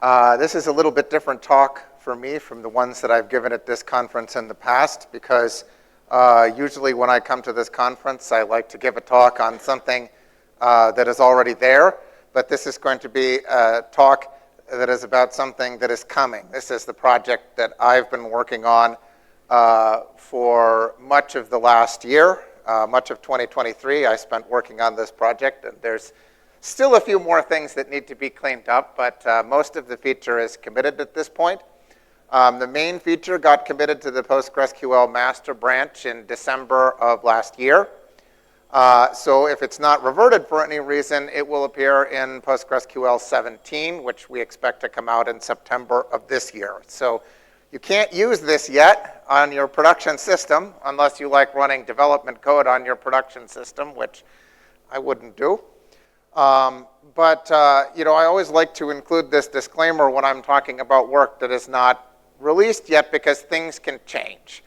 This is a little bit different talk for me from the ones that I've given at this conference in the past, because usually when I come to this conference, I like to give a talk on something that is already there, but this is going to be a talk that is about something that is coming. This is the project that I've been working on for much of the last year, much of 2023. I spent working on this project, and there's still a few more things that need to be cleaned up, but most of the feature is committed at this point. The main feature got committed to the PostgreSQL master branch in December of last year. So if it's not reverted for any reason, it will appear in PostgreSQL 17, which we expect to come out in September of this year. So you can't use this yet on your production system unless you like running development code on your production system, which I wouldn't do. But I always like to include this disclaimer when I'm talking about work that is not released yet, because things can change.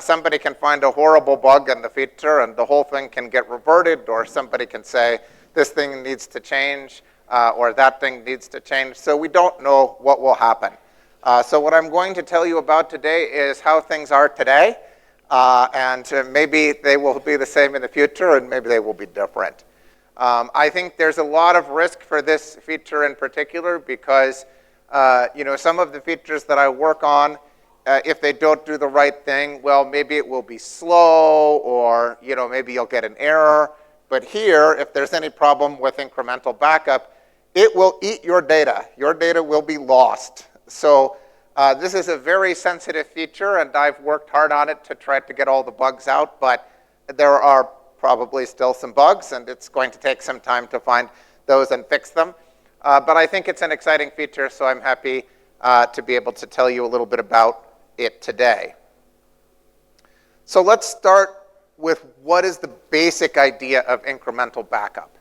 Somebody can find a horrible bug in the feature and the whole thing can get reverted, or somebody can say this thing needs to change or that thing needs to change. So we don't know what will happen. So what I'm going to tell you about today is how things are today, and maybe they will be the same in the future, and maybe they will be different. I think there's a lot of risk for this feature in particular because some of the features that I work on, if they don't do the right thing, well, maybe it will be slow, or maybe you'll get an error. But here, if there's any problem with incremental backup, it will eat your data. Your data will be lost. So this is a very sensitive feature, and I've worked hard on it to try to get all the bugs out, but there are probably still some bugs, and it's going to take some time to find those and fix them. But I think it's an exciting feature, so I'm happy to be able to tell you a little bit about it today. So let's start with what is the basic idea of incremental backup.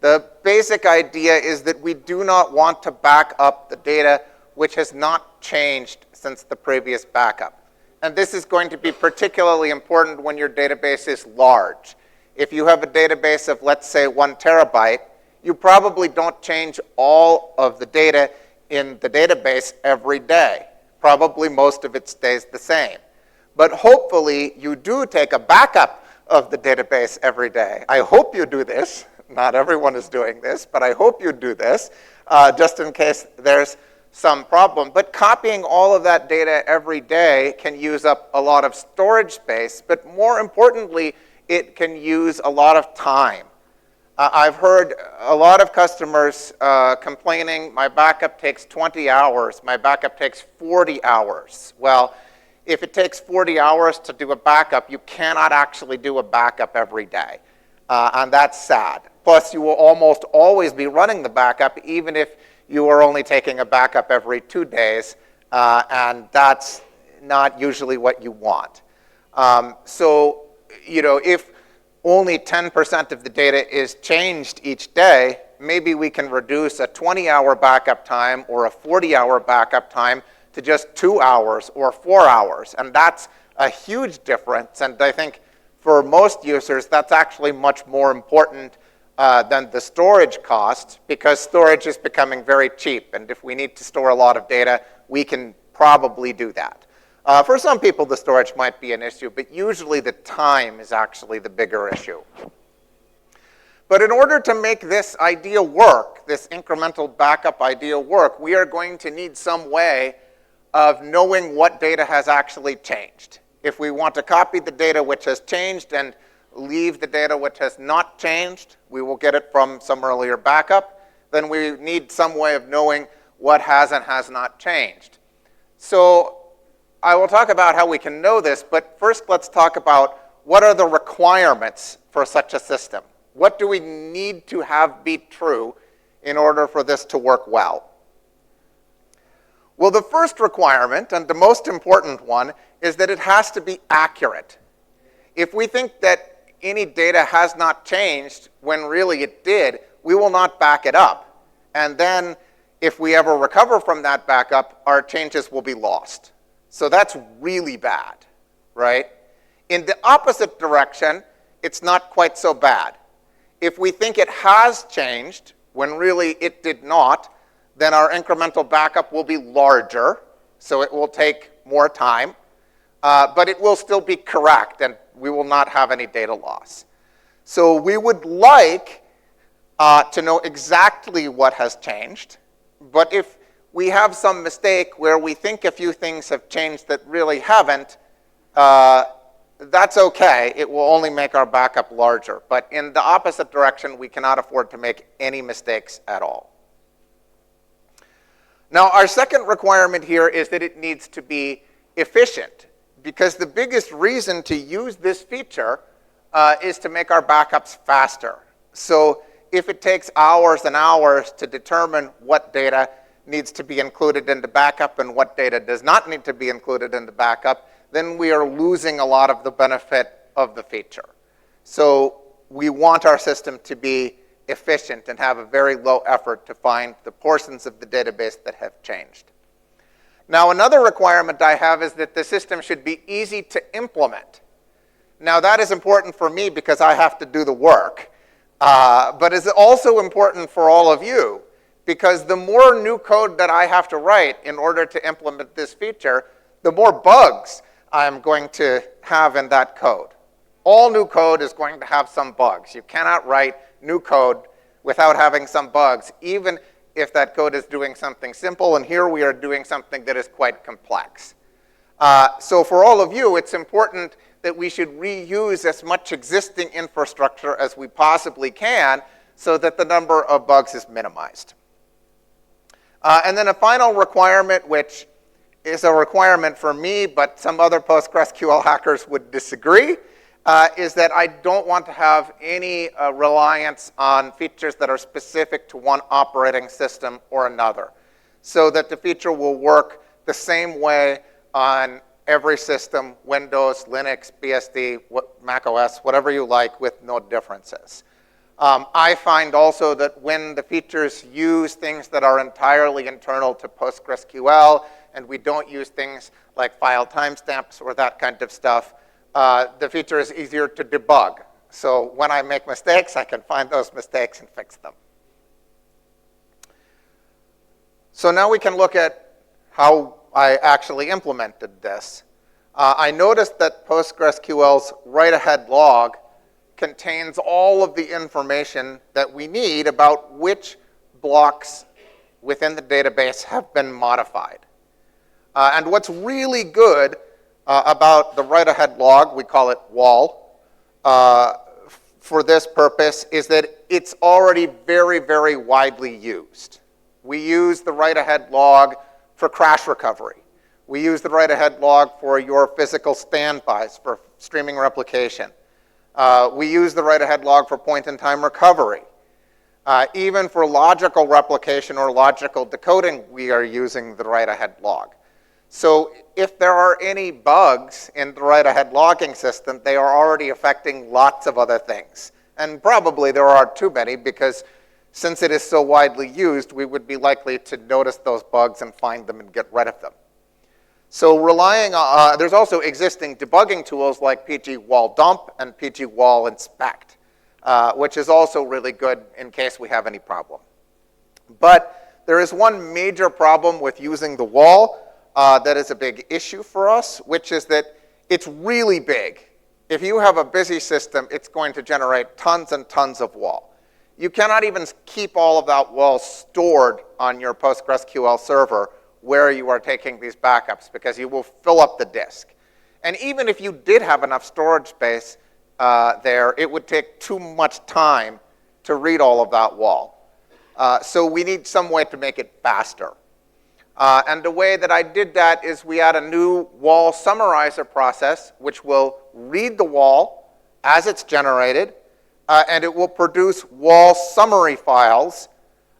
The basic idea is that we do not want to back up the data which has not changed since the previous backup. And this is going to be particularly important when your database is large. If you have a database of, let's say, 1 terabyte, you probably don't change all of the data in the database every day. Probably most of it stays the same. But hopefully, you do take a backup of the database every day. I hope you do this. Not everyone is doing this, but I hope you do this, just in case there's some problem. But copying all of that data every day can use up a lot of storage space, but more importantly, it can use a lot of time. I've heard a lot of customers complaining, my backup takes 20 hours, my backup takes 40 hours. Well, if it takes 40 hours to do a backup, you cannot actually do a backup every day. And that's sad. Plus, you will almost always be running the backup, even if you are only taking a backup every 2 days, and that's not usually what you want. If only 10% of the data is changed each day, maybe we can reduce a 20-hour backup time or a 40-hour backup time to just 2 hours or 4 hours. And that's a huge difference. And I think for most users, that's actually much more important than the storage cost, because storage is becoming very cheap. And if we need to store a lot of data, we can probably do that. For some people, the storage might be an issue, but usually the time is actually the bigger issue. But in order to make this idea work, this incremental backup idea work, we are going to need some way of knowing what data has actually changed. If we want to copy the data which has changed and leave the data which has not changed, we will get it from some earlier backup, then we need some way of knowing what has and has not changed. So I will talk about how we can know this, but first let's talk about what are the requirements for such a system. What do we need to have be true in order for this to work well? Well, the first requirement, and the most important one, is that it has to be accurate. If we think that any data has not changed when really it did, we will not back it up. And then if we ever recover from that backup, our changes will be lost. So that's really bad, right? In the opposite direction, it's not quite so bad. If we think it has changed when really it did not, then our incremental backup will be larger, so it will take more time, but it will still be correct, and we will not have any data loss. So we would like to know exactly what has changed, but if we have some mistake where we think a few things have changed that really haven't, that's okay. It will only make our backup larger. But in the opposite direction, we cannot afford to make any mistakes at all. Now, our second requirement here is that it needs to be efficient, because the biggest reason to use this feature is to make our backups faster. So if it takes hours and hours to determine what data needs to be included in the backup and what data does not need to be included in the backup, then we are losing a lot of the benefit of the feature. So we want our system to be efficient and have a very low effort to find the portions of the database that have changed. Now, another requirement I have is that the system should be easy to implement. Now, that is important for me because I have to do the work, but it's also important for all of you, because the more new code that I have to write in order to implement this feature, the more bugs I'm going to have in that code. All new code is going to have some bugs. You cannot write new code without having some bugs, even if that code is doing something simple, and here we are doing something that is quite complex. So for all of you, it's important that we should reuse as much existing infrastructure as we possibly can so that the number of bugs is minimized. And then a final requirement, which is a requirement for me, but some other PostgreSQL hackers would disagree, is that I don't want to have any reliance on features that are specific to one operating system or another, so that the feature will work the same way on every system, Windows, Linux, BSD, Mac OS, whatever you like, with no differences. I find also that when the features use things that are entirely internal to PostgreSQL, and we don't use things like file timestamps or that kind of stuff, the feature is easier to debug. So when I make mistakes, I can find those mistakes and fix them. So now we can look at how I actually implemented this. I noticed that PostgreSQL's write-ahead log contains all of the information that we need about which blocks within the database have been modified. And what's really good about the write-ahead log, we call it WAL, for this purpose, is that it's already very, very widely used. We use the write-ahead log for crash recovery. We use the write-ahead log for your physical standbys, for streaming replication. We use the write-ahead log for point-in-time recovery. Even for logical replication or logical decoding, we are using the write-ahead log. So if there are any bugs in the write-ahead logging system, they are already affecting lots of other things. And probably there are too many, because since it is so widely used, we would be likely to notice those bugs and find them and get rid of them. So relying on, there's also existing debugging tools like pgwaldump and pgwalinspect, which is also really good in case we have any problem. But there is one major problem with using the WAL that is a big issue for us, which is that it's really big. If you have a busy system, it's going to generate tons and tons of WAL. You cannot even keep all of that WAL stored on your PostgreSQL server where you are taking these backups, because you will fill up the disk. And even if you did have enough storage space there, it would take too much time to read all of that WAL. So we need some way to make it faster. And the way that I did that is we add a new WAL summarizer process, which will read the WAL as it's generated, and it will produce WAL summary files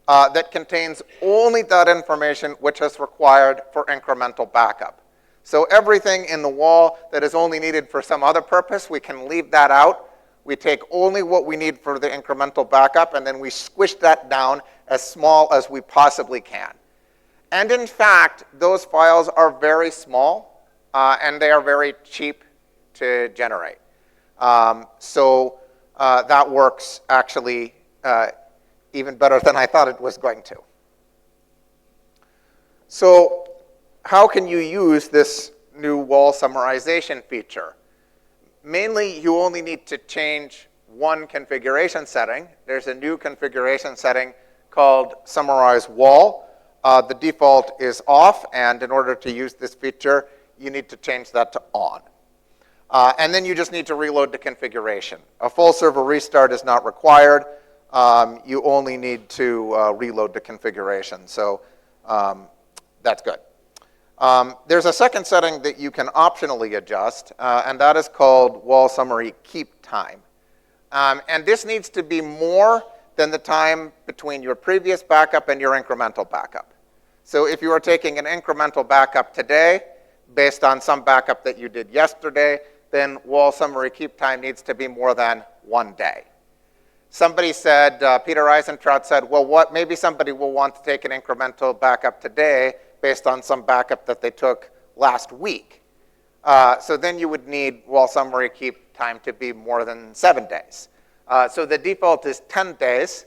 that contains only that information which is required for incremental backup. So everything in the WAL that is only needed for some other purpose, we can leave that out. We take only what we need for the incremental backup, and then we squish that down as small as we possibly can. And in fact, those files are very small, and they are very cheap to generate. So that works actually even better than I thought it was going to. So how can you use this new wall summarization feature? Mainly, you only need to change one configuration setting. There's a new configuration setting called Summarize Wall. The default is off, and in order to use this feature, you need to change that to on. And then you just need to reload the configuration. A full server restart is not required. You only need to reload the configuration. So that's good. There's a second setting that you can optionally adjust, and that is called Wall Summary Keep Time. And this needs to be more than the time between your previous backup and your incremental backup. So if you are taking an incremental backup today, based on some backup that you did yesterday, then Wall Summary Keep Time needs to be more than 1 day. Somebody said, Peter Eisentraut said, well, maybe somebody will want to take an incremental backup today based on some backup that they took last week. So then you would need Wall Summary Keep Time to be more than 7 days. So the default is 10 days,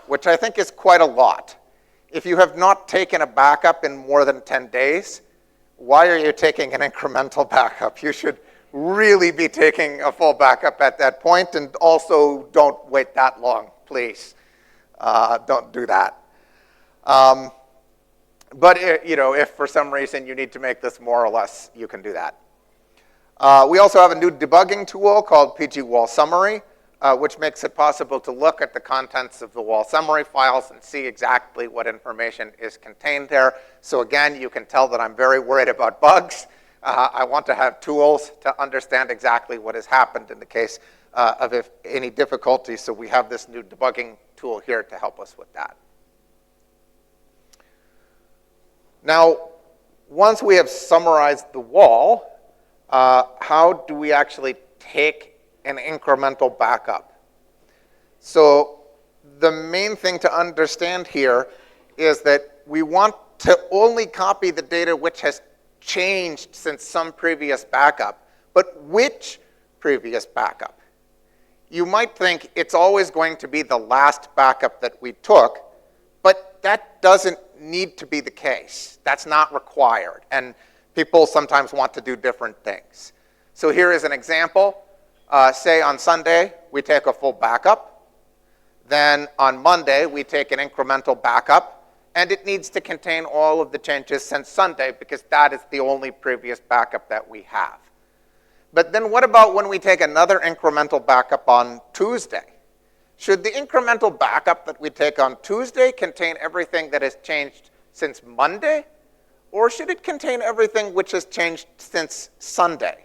which I think is quite a lot. If you have not taken a backup in more than 10 days, why are you taking an incremental backup? You should really be taking a full backup at that point, and also don't wait that long, please. Don't do that. But if for some reason you need to make this more or less, you can do that. We also have a new debugging tool called PG Wall Summary, which makes it possible to look at the contents of the wall summary files and see exactly what information is contained there. So again, you can tell that I'm very worried about bugs. I want to have tools to understand exactly what has happened in the case of any difficulty. So we have this new debugging tool here to help us with that. Now, once we have summarized the wall, how do we actually take an incremental backup? So the main thing to understand here is that we want to only copy the data which has changed since some previous backup. But which previous backup? You might think it's always going to be the last backup that we took, but that doesn't need to be the case. That's not required. And people sometimes want to do different things. So here is an example. Say on Sunday, we take a full backup. Then on Monday, we take an incremental backup. And it needs to contain all of the changes since Sunday, because that is the only previous backup that we have. But then what about when we take another incremental backup on Tuesday? Should the incremental backup that we take on Tuesday contain everything that has changed since Monday? Or should it contain everything which has changed since Sunday?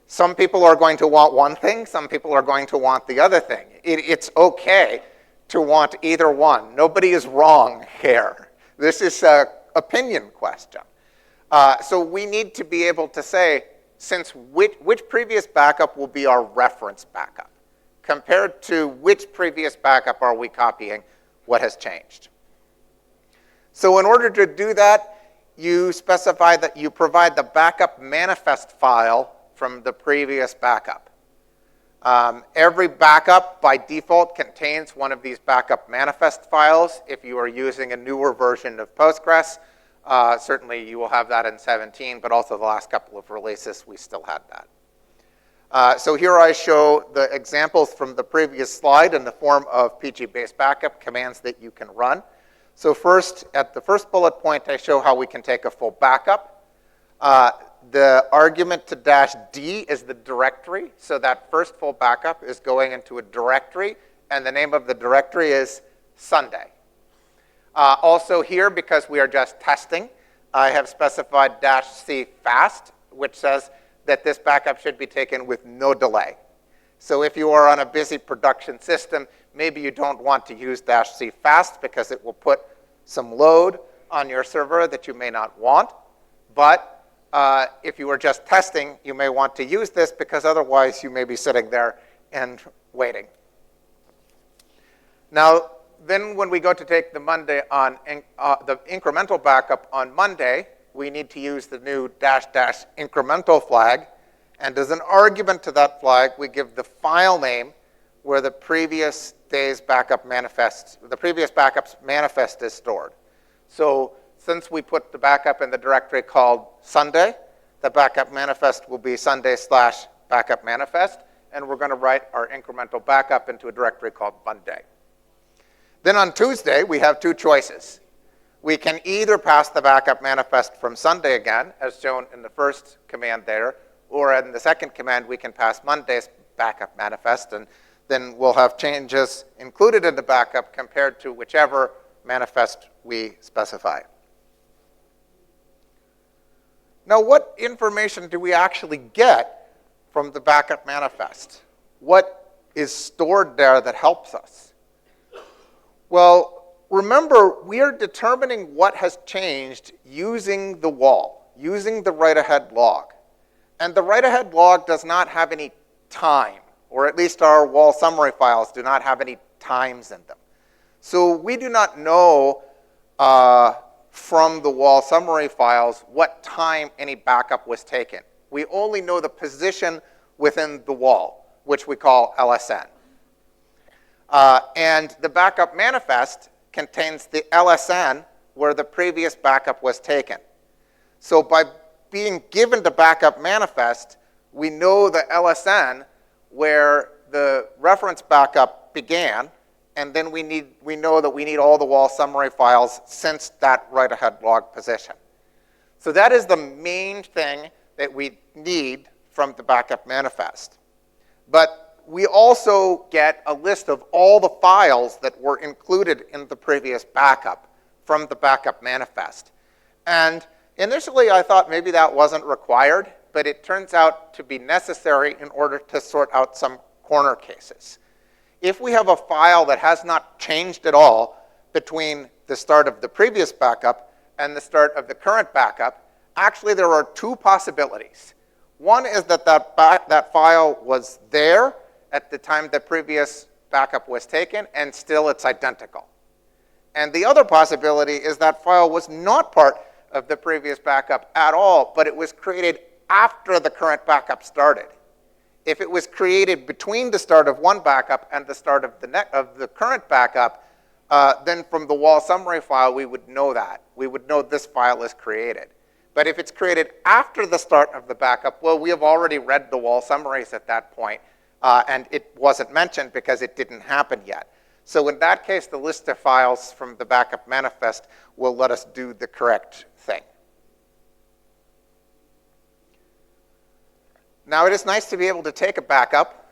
Some people are going to want one thing. Some people are going to want the other thing. It's okay to want either one. Nobody is wrong here. This is an opinion question. So we need to be able to say, since which previous backup will be our reference backup, compared to which previous backup are we copying, what has changed. So in order to do that, you specify that you provide the backup manifest file from the previous backup. Every backup by default contains one of these backup manifest files. If you are using a newer version of Postgres, certainly you will have that in 17, but also the last couple of releases, we still had that. So here I show the examples from the previous slide in the form of PG-based backup commands that you can run. So first, at the first bullet point, I show how we can take a full backup. The argument to -d is the directory. So that first full backup is going into a directory, and the name of the directory is Sunday. Also here, because we are just testing, I have specified -c fast, which says that this backup should be taken with no delay. So if you are on a busy production system, maybe you don't want to use -c fast because it will put some load on your server that you may not want. But if you are just testing, you may want to use this because otherwise you may be sitting there and waiting. Now, then when we go to take the the incremental backup on Monday, we need to use the new -- incremental flag. And as an argument to that flag, we give the file name where the previous day's backup manifest, the previous backup's manifest is stored. So since we put the backup in the directory called Sunday, the backup manifest will be Sunday/backup manifest, and we're going to write our incremental backup into a directory called Monday. Then on Tuesday, we have two choices. We can either pass the backup manifest from Sunday again, as shown in the first command there, or in the second command, we can pass Monday's backup manifest, and then we'll have changes included in the backup compared to whichever manifest we specify. Now, what information do we actually get from the backup manifest? What is stored there that helps us? Well, remember, we are determining what has changed using the wall, using the write-ahead log. And the write-ahead log does not have any time, or at least our wall summary files do not have any times in them. So we do not know from the wall summary files what time any backup was taken. We only know the position within the wall, which we call LSN. And the backup manifest contains the LSN where the previous backup was taken. So by being given the backup manifest, we know the LSN where the reference backup began, and then we know that we need all the wall summary files since that write-ahead log position. So that is the main thing that we need from the backup manifest. But we also get a list of all the files that were included in the previous backup from the backup manifest. And initially, I thought maybe that wasn't required, but it turns out to be necessary in order to sort out some corner cases. If we have a file that has not changed at all between the start of the previous backup and the start of the current backup, actually there are two possibilities. One is that that file was there at the time the previous backup was taken, and still it's identical. And the other possibility is that file was not part of the previous backup at all, but it was created after the current backup started. If it was created between the start of one backup and the start of the current backup, then from the wall summary file, we would know that. We would know this file is created. But if it's created after the start of the backup, well, we have already read the wall summaries at that point, and it wasn't mentioned because it didn't happen yet. So in that case, the list of files from the backup manifest will let us do the correct thing. Now, it is nice to be able to take a backup,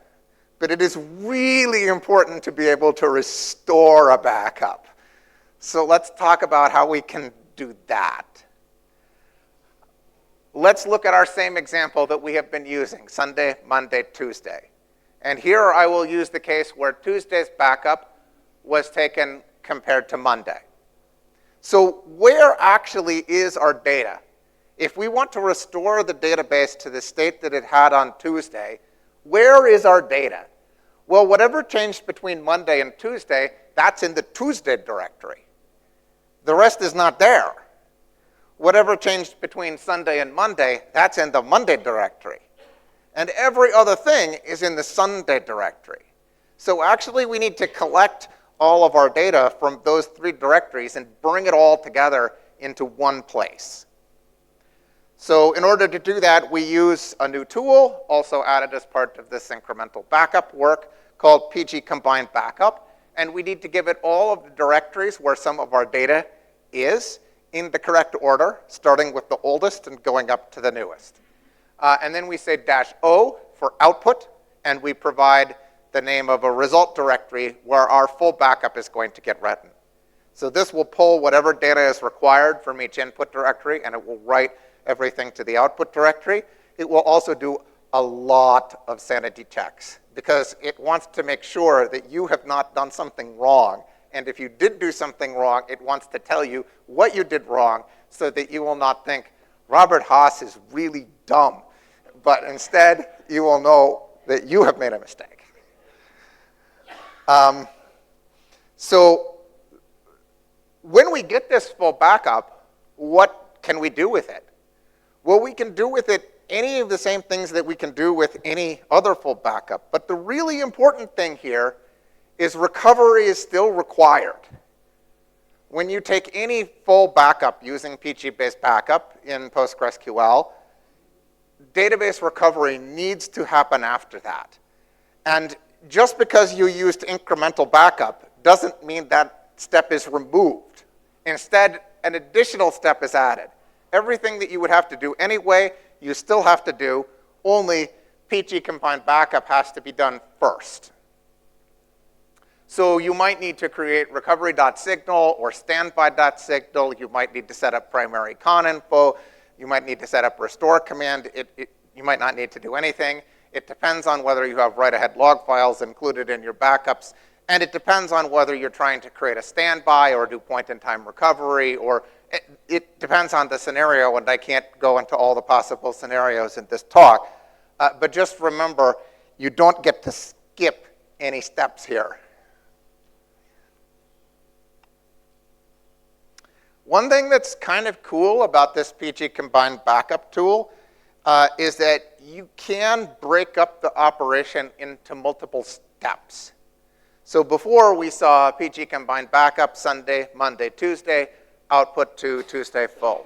but it is really important to be able to restore a backup. So let's talk about how we can do that. Let's look at our same example that we have been using, Sunday, Monday, Tuesday. And here I will use the case where Tuesday's backup was taken compared to Monday. So where actually is our data? If we want to restore the database to the state that it had on Tuesday, where is our data? Well, whatever changed between Monday and Tuesday, that's in the Tuesday directory. The rest is not there. Whatever changed between Sunday and Monday, that's in the Monday directory. And every other thing is in the Sunday directory. So actually, we need to collect all of our data from those three directories and bring it all together into one place. So in order to do that, we use a new tool, also added as part of this incremental backup work, called PG Combined Backup. And we need to give it all of the directories where some of our data is in the correct order, starting with the oldest and going up to the newest. And then we say -O for output, and we provide the name of a result directory where our full backup is going to get written. So this will pull whatever data is required from each input directory, and it will write everything to the output directory. It will also do a lot of sanity checks because it wants to make sure that you have not done something wrong. And if you did do something wrong, it wants to tell you what you did wrong so that you will not think, Robert Haas is really dumb. But instead, you will know that you have made a mistake. So when we get this full backup, what can we do with it? Well, we can do with it any of the same things that we can do with any other full backup. But the really important thing here is recovery is still required. when you take any full backup using PG-based backup in PostgreSQL, database recovery needs to happen after that. And just because you used incremental backup doesn't mean that step is removed. Instead, an additional step is added. Everything that you would have to do anyway, you still have to do, only PG combined backup has to be done first. So you might need to create recovery.signal or standby.signal. You might need to set up primary coninfo. You might need to set up restore command. You might not need to do anything. It depends on whether you have write-ahead log files included in your backups. And it depends on whether you're trying to create a standby or do point-in-time recovery, or it depends on the scenario, and I can't go into all the possible scenarios in this talk. But just remember, you don't get to skip any steps here. One thing that's kind of cool about this PG combined backup tool is that you can break up the operation into multiple steps. So before we saw PG combined backup Sunday, Monday, Tuesday, output to Tuesday full.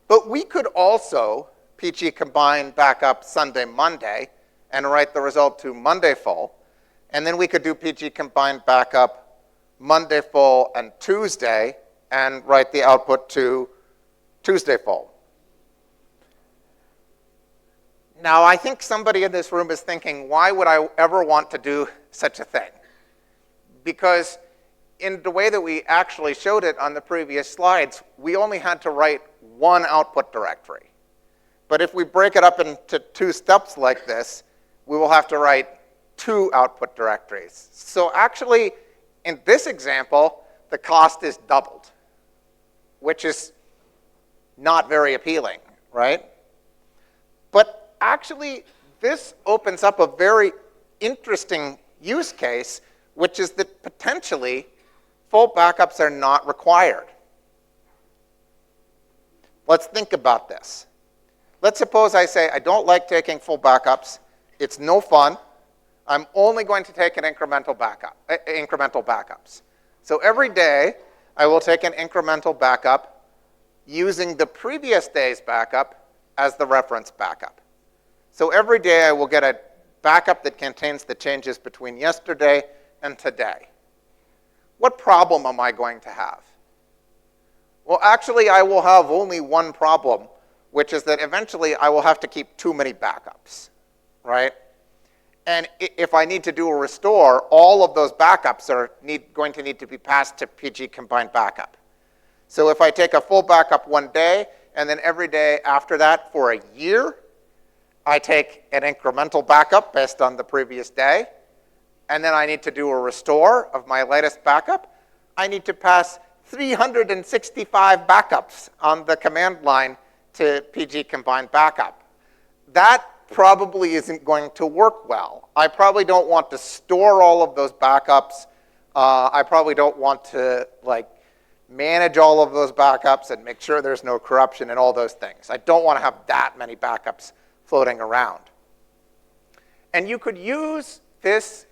But we could also PG combine backup Sunday, Monday, and write the result to Monday full. And then we could do PG combined backup Monday full and Tuesday, and write the output to Tuesday full. Now, I think somebody in this room is thinking, why would I ever want to do such a thing? Because in the way that we actually showed it on the previous slides, we only had to write one output directory. But if we break it up into two steps like this, we will have to write two output directories. So actually, in this example, the cost is doubled, which is not very appealing, right? But actually, this opens up a very interesting use case, which is that potentially full backups are not required. Let's think about this. Let's suppose I say, I don't like taking full backups. It's no fun. I'm only going to take an incremental backups. So every day, I will take an incremental backup using the previous day's backup as the reference backup. So every day I will get a backup that contains the changes between yesterday and today. What problem am I going to have? Well, actually, I will have only one problem, which is that eventually I will have to keep too many backups, right? And if I need to do a restore, all of those backups are going to need to be passed to PG combined backup. So if I take a full backup one day, and then every day after that for a year, I take an incremental backup based on the previous day, and then I need to do a restore of my latest backup, I need to pass 365 backups on the command line to PG combined backup. That probably isn't going to work well. I probably don't want to store all of those backups. I probably don't want to manage all of those backups and make sure there's no corruption and all those things. I don't want to have that many backups floating around. And you could use this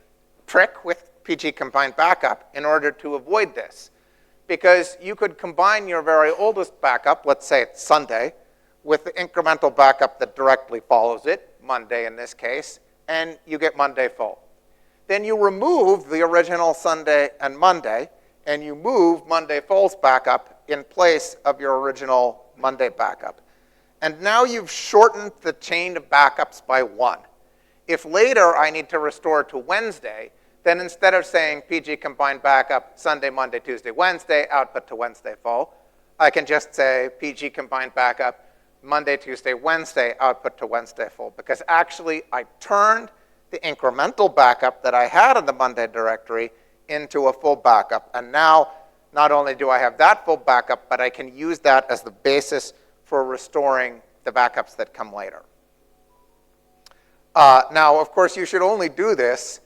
trick with PG combined backup in order to avoid this, because you could combine your very oldest backup, let's say it's Sunday, with the incremental backup that directly follows it, Monday in this case, and you get Monday full. Then you remove the original Sunday and Monday, and you move Monday full's backup in place of your original Monday backup. And now you've shortened the chain of backups by one. If later I need to restore to Wednesday, then instead of saying PG combined backup Sunday, Monday, Tuesday, Wednesday, output to Wednesday full, I can just say PG combined backup Monday, Tuesday, Wednesday, output to Wednesday full, because actually I turned the incremental backup that I had in the Monday directory into a full backup. And now, not only do I have that full backup, but I can use that as the basis for restoring the backups that come later. Now, of course, you should only do this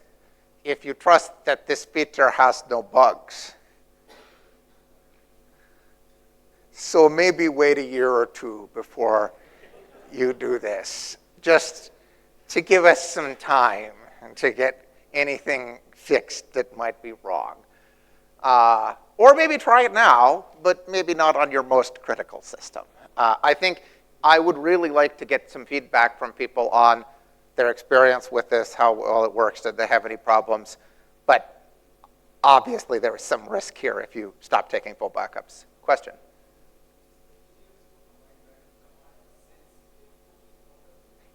if you trust that this feature has no bugs. So maybe wait a year or two before you do this, just to give us some time to get anything fixed that might be wrong. Or maybe try it now, but maybe not on your most critical system. I think I would really like to get some feedback from people on their experience with this, how well it works, did they have any problems. But obviously, there is some risk here if you stop taking full backups. Question?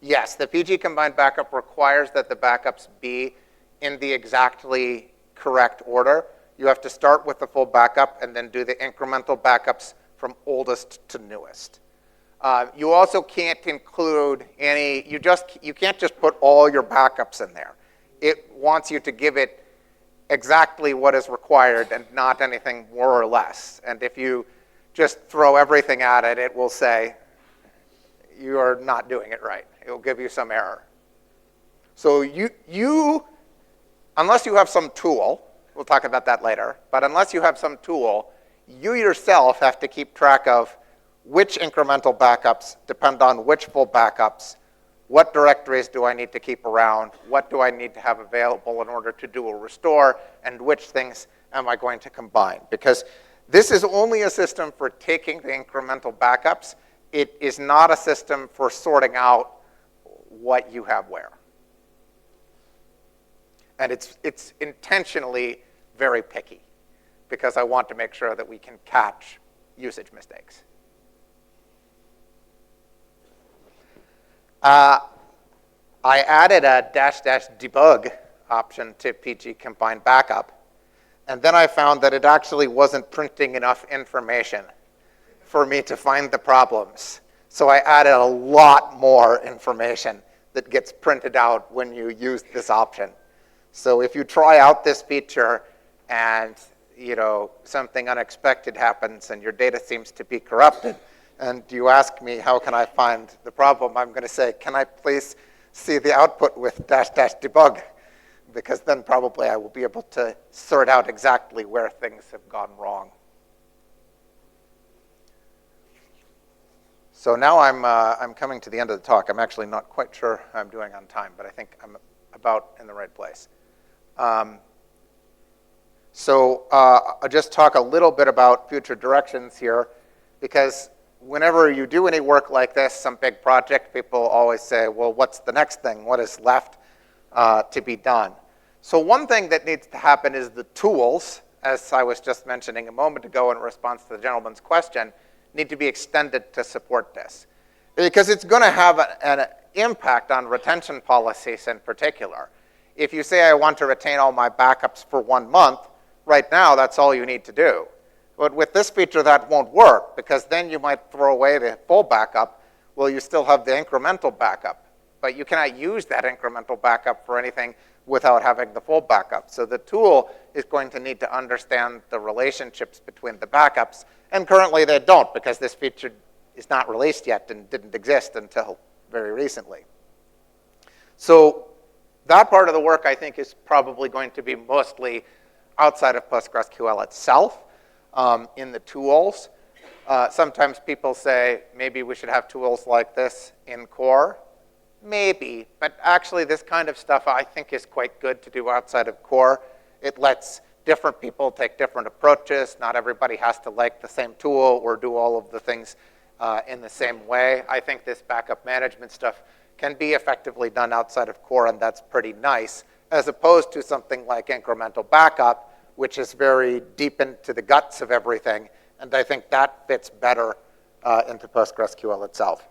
Yes, the PG combined backup requires that the backups be in the exactly correct order. You have to start with the full backup and then do the incremental backups from oldest to newest. You also can't include any, you can't just put all your backups in there. It wants you to give it exactly what is required and not anything more or less. And if you just throw everything at it, it will say, you are not doing it right. It will give you some error. So unless you have some tool, we'll talk about that later, but unless you have some tool, you yourself have to keep track of which incremental backups depend on which full backups, what directories do I need to keep around, what do I need to have available in order to do a restore, and which things am I going to combine. Because this is only a system for taking the incremental backups. It is not a system for sorting out what you have where. And it's intentionally very picky because I want to make sure that we can catch usage mistakes. I added a --debug option to PG combined backup, and then I found that it actually wasn't printing enough information for me to find the problems. So I added a lot more information that gets printed out when you use this option. So if you try out this feature and something unexpected happens and your data seems to be corrupted, and you ask me, how can I find the problem? I'm going to say, can I please see the output with --debug? Because then probably I will be able to sort out exactly where things have gone wrong. So now I'm coming to the end of the talk. I'm actually not quite sure how I'm doing on time, but I think I'm about in the right place. I'll just talk a little bit about future directions here, because whenever you do any work like this, some big project, people always say, well, what's the next thing? What is left to be done? So one thing that needs to happen is the tools, as I was just mentioning a moment ago in response to the gentleman's question, need to be extended to support this. Because it's going to have an impact on retention policies in particular. If you say I want to retain all my backups for 1 month, right now that's all you need to do. But with this feature that won't work, because then you might throw away the full backup. Well, you still have the incremental backup, but you cannot use that incremental backup for anything without having the full backup. So the tool is going to need to understand the relationships between the backups, and currently they don't, because this feature is not released yet and didn't exist until very recently. So that part of the work, I think, is probably going to be mostly outside of PostgreSQL itself, in the tools. Sometimes people say, maybe we should have tools like this in core. Maybe, but actually this kind of stuff I think is quite good to do outside of core. It lets different people take different approaches. Not everybody has to like the same tool or do all of the things in the same way. I think this backup management stuff can be effectively done outside of core, and that's pretty nice, as opposed to something like incremental backup, which is very deep into the guts of everything, and I think that fits better into PostgreSQL itself.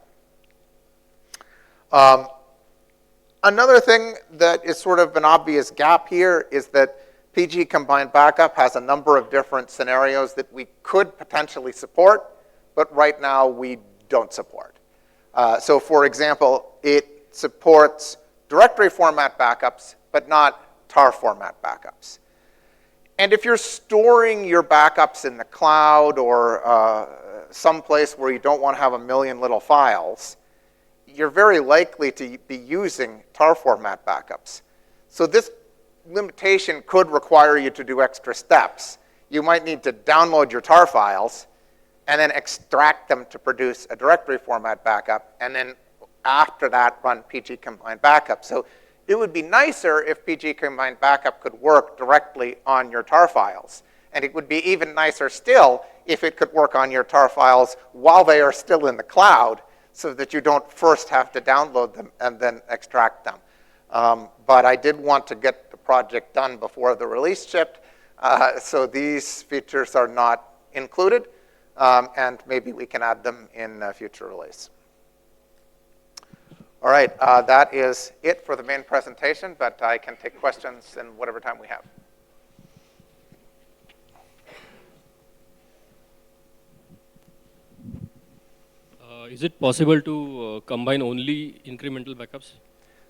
Another thing that is sort of an obvious gap here is that PG combined backup has a number of different scenarios that we could potentially support, but right now we don't support. So for example, it supports directory format backups, but not tar format backups. And if you're storing your backups in the cloud or someplace where you don't want to have a million little files, you're very likely to be using tar format backups. So this limitation could require you to do extra steps. You might need to download your tar files and then extract them to produce a directory format backup, and then after that run PG combined backup. So it would be nicer if PG combined backup could work directly on your tar files. And it would be even nicer still if it could work on your tar files while they are still in the cloud, so that you don't first have to download them and then extract them. But I did want to get the project done before the release shipped, so these features are not included, and maybe we can add them in a future release. All right, that is it for the main presentation, but I can take questions in whatever time we have. Is it possible to combine only incremental backups?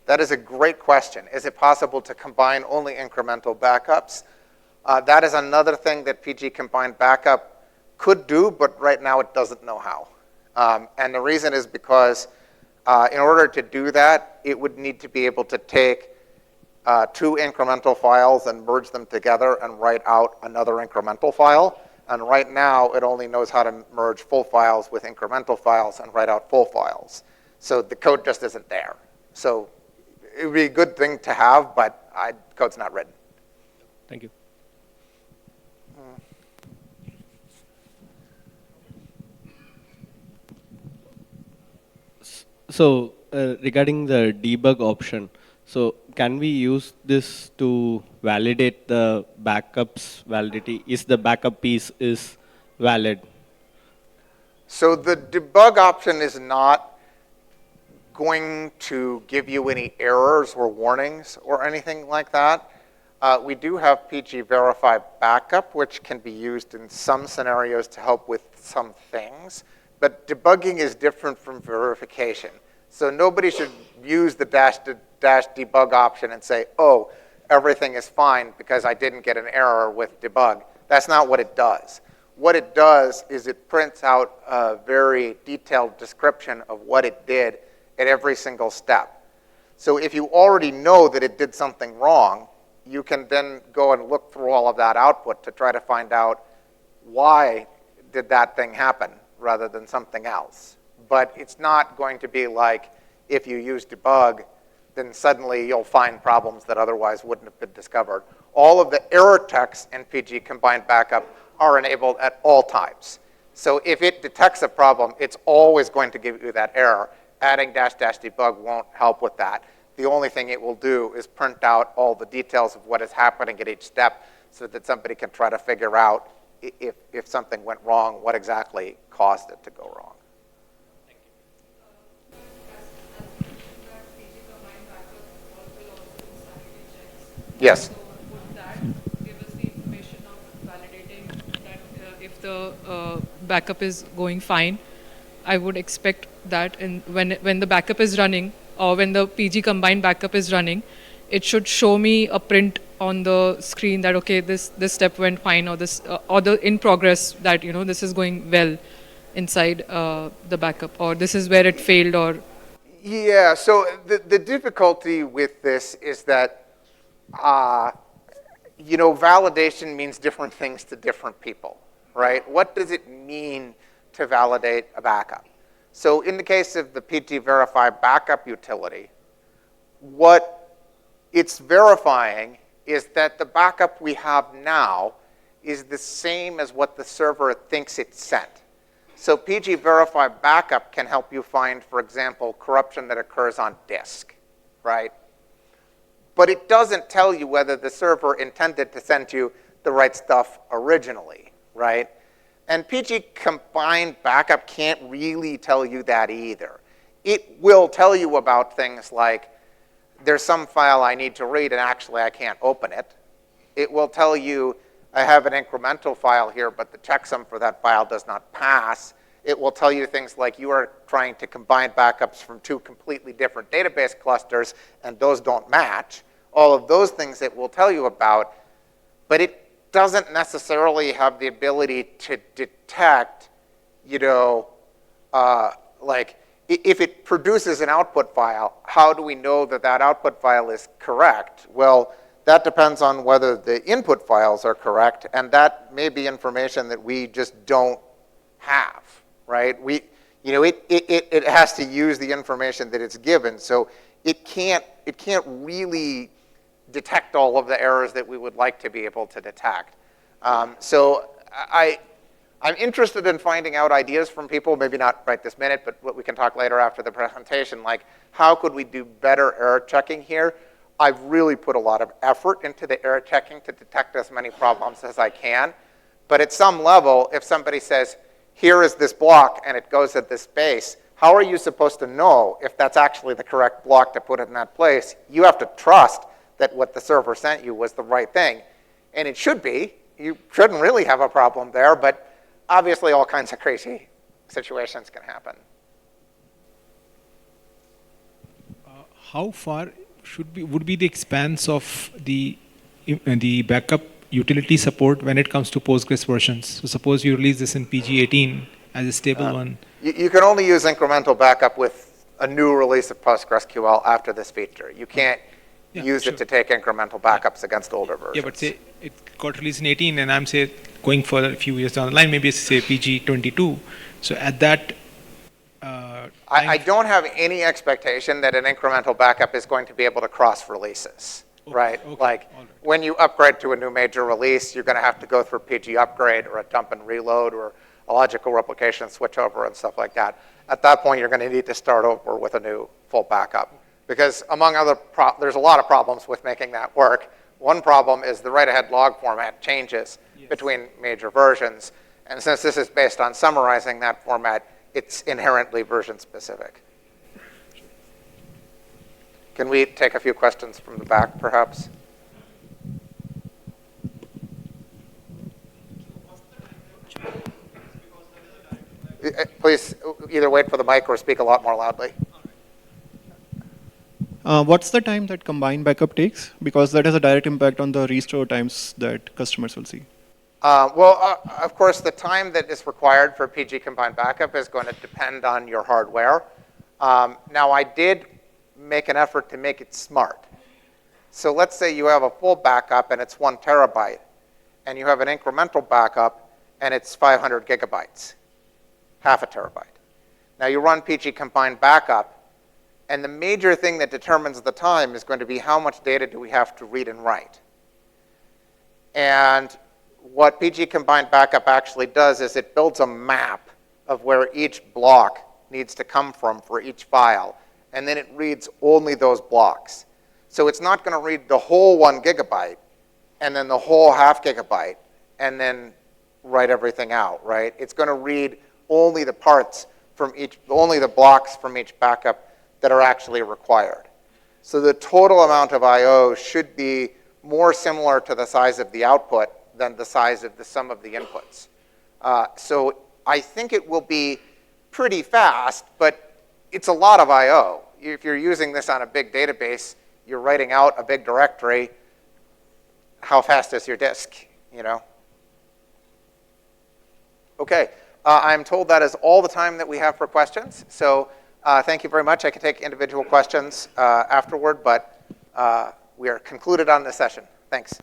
That is a great question. Is it possible to combine only incremental backups? That is another thing that PG Combined Backup could do, but right now it doesn't know how. And the reason is because in order to do that, it would need to be able to take two incremental files and merge them together and write out another incremental file. And right now, it only knows how to merge full files with incremental files and write out full files. So the code just isn't there. So it would be a good thing to have, but code's not written. Thank you. So regarding the debug option, so can we use this to validate the backup's validity? Is the backup piece is valid? So the debug option is not going to give you any errors or warnings or anything like that. We do have PG Verify Backup, which can be used in some scenarios to help with some things. But debugging is different from verification. So nobody should use the dash debug option and say, oh, everything is fine because I didn't get an error with debug. That's not what it does. What it does is it prints out a very detailed description of what it did at every single step. So if you already know that it did something wrong, you can then go and look through all of that output to try to find out why did that thing happen rather than something else. But it's not going to be like if you use debug, then suddenly you'll find problems that otherwise wouldn't have been discovered. All of the error checks in PG Combined Backup are enabled at all times. So if it detects a problem, it's always going to give you that error. Adding --debug won't help with that. The only thing it will do is print out all the details of what is happening at each step so that somebody can try to figure out if something went wrong, what exactly caused it to go wrong. Yes. So would that give us the information of validating that if the backup is going fine? I would expect that when the backup is running, or when the PG Combined Backup is running, it should show me a print on the screen that, okay, this step went fine, or this or the in progress, that this is going well inside the backup, or this is where it failed, or. Yeah, so the difficulty with this is that validation means different things to different people, right? What does it mean to validate a backup? So in the case of the PG Verify Backup utility, what it's verifying is that the backup we have now is the same as what the server thinks it sent. So PG Verify Backup can help you find, for example, corruption that occurs on disk, right? But it doesn't tell you whether the server intended to send you the right stuff originally, right? And PG Combined Backup can't really tell you that either. It will tell you about things like, there's some file I need to read and actually I can't open it. It will tell you, I have an incremental file here, but the checksum for that file does not pass. It will tell you things like you are trying to combine backups from two completely different database clusters and those don't match. All of those things it will tell you about, but it doesn't necessarily have the ability to detect, like if it produces an output file, how do we know that that output file is correct? Well, that depends on whether the input files are correct, and that may be information that we just don't have, right? It has to use the information that it's given, so it can't really detect all of the errors that we would like to be able to detect. So I'm interested in finding out ideas from people, maybe not right this minute, but what we can talk later after the presentation, like how could we do better error checking here? I've really put a lot of effort into the error checking to detect as many problems as I can. But at some level, if somebody says, here is this block and it goes at this space, how are you supposed to know if that's actually the correct block to put in that place? You have to trust that what the server sent you was the right thing. And it should be. You shouldn't really have a problem there, but obviously all kinds of crazy situations can happen. How far would be the expanse of the backup utility support when it comes to Postgres versions? So suppose you release this in PG18 as a stable one. You can only use incremental backup with a new release of PostgreSQL after this feature. You can't use it to take incremental backups against older versions. Yeah, but say it got released in 18 and I'm say going further a few years down the line, maybe it's say PG22. So at that I don't have any expectation that an incremental backup is going to be able to cross releases, right? Okay, Like all right. when you upgrade to a new major release, you're going to have to go through PG upgrade or a dump and reload or a logical replication switchover and stuff like that. At that point, you're going to need to start over with a new full backup. Because among other, there's a lot of problems with making that work. One problem is the write-ahead log format changes between major versions. And since this is based on summarizing that format, it's inherently version specific. Can we take a few questions from the back, perhaps? Please either wait for the mic or speak a lot more loudly. What's the time that combined backup takes? Because that has a direct impact on the restore times that customers will see. Of course, the time that is required for PG combined backup is going to depend on your hardware. Now, I did make an effort to make it smart. So let's say you have a full backup and it's 1 terabyte, and you have an incremental backup and it's 500 gigabytes, half a terabyte. Now, you run PG combined backup, and the major thing that determines the time is going to be how much data do we have to read and write. And what PG combined backup actually does is it builds a map of where each block needs to come from for each file, and then it reads only those blocks. So it's not going to read the whole 1 gigabyte and then the whole half gigabyte and then write everything out, right? It's going to read only the parts from each, only the blocks from each backup that are actually required. So the total amount of I/O should be more similar to the size of the output than the size of the sum of the inputs. So I think it will be pretty fast, but it's a lot of I/O. If you're using this on a big database, you're writing out a big directory, how fast is your disk, you know? Okay, I'm told that is all the time that we have for questions. So thank you very much. I can take individual questions afterward, but we are concluded on this session. Thanks.